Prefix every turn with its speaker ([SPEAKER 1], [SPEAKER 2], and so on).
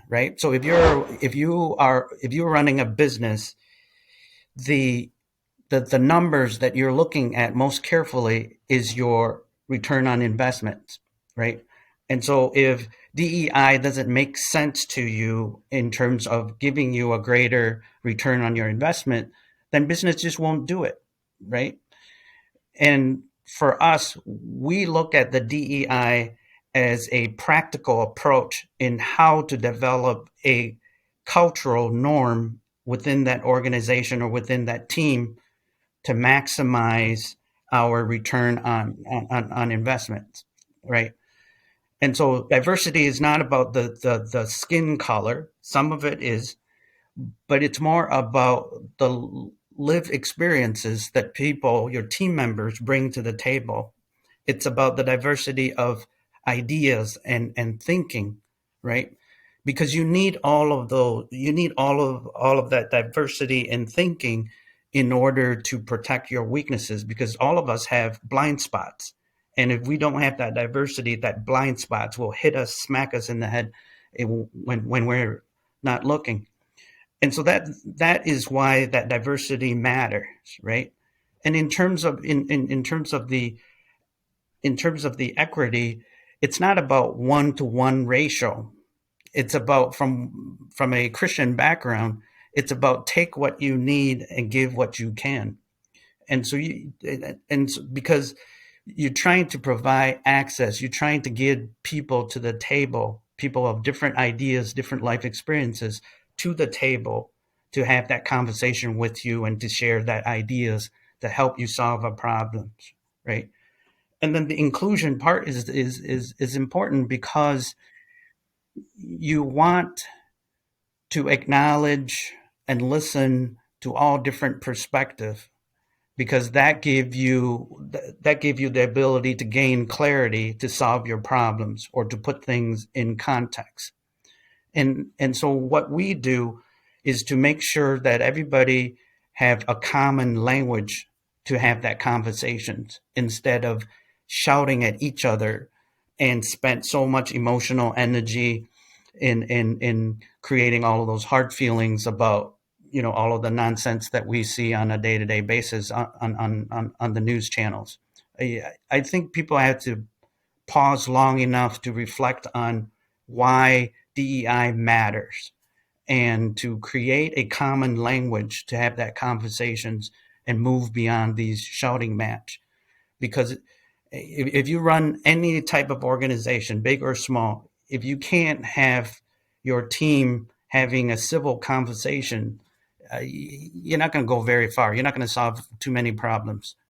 [SPEAKER 1] right? So if you're running a business, the the numbers that you're looking at most carefully is your return on investment, right? And so if DEI doesn't make sense to you in terms of giving you a greater return on your investment, then business just won't do it, right? And for us, we look at the DEI as a practical approach in how to develop a cultural norm within that organization or within that team to maximize our return on investment, right? And so diversity is not about the skin color. Some of it is, but it's more about the lived experiences that people, your team members, bring to the table. It's about the diversity of ideas and thinking, right? Because you need all of those, you need all of that diversity in thinking in order to protect your weaknesses, because all of us have blind spots. And if we don't have that diversity, that blind spots will hit us, smack us in the head when we're not looking. And so that is why that diversity matters, right? And in terms of the equity, it's not about 1-to-1 ratio. It's about, from a Christian background, it's about take what you need and give what you can. And so because you're trying to provide access, you're trying to get people to the table, people of different ideas, different life experiences to the table to have that conversation with you and to share that ideas to help you solve a problem, right? And then the inclusion part is important because you want to acknowledge and listen to all different perspectives, because that give you the ability to gain clarity to solve your problems or to put things in context. And so what we do is to make sure that everybody have a common language to have that conversation, instead of shouting at each other and spent so much emotional energy in creating all of those hard feelings about all of the nonsense that we see on a day-to-day basis on the news channels. I think people have to pause long enough to reflect on why DEI matters, and to create a common language to have that conversations and move beyond these shouting match. Because if you run any type of organization, big or small, if you can't have your team having a civil conversation, you're not going to go very far. You're not going to solve too many problems.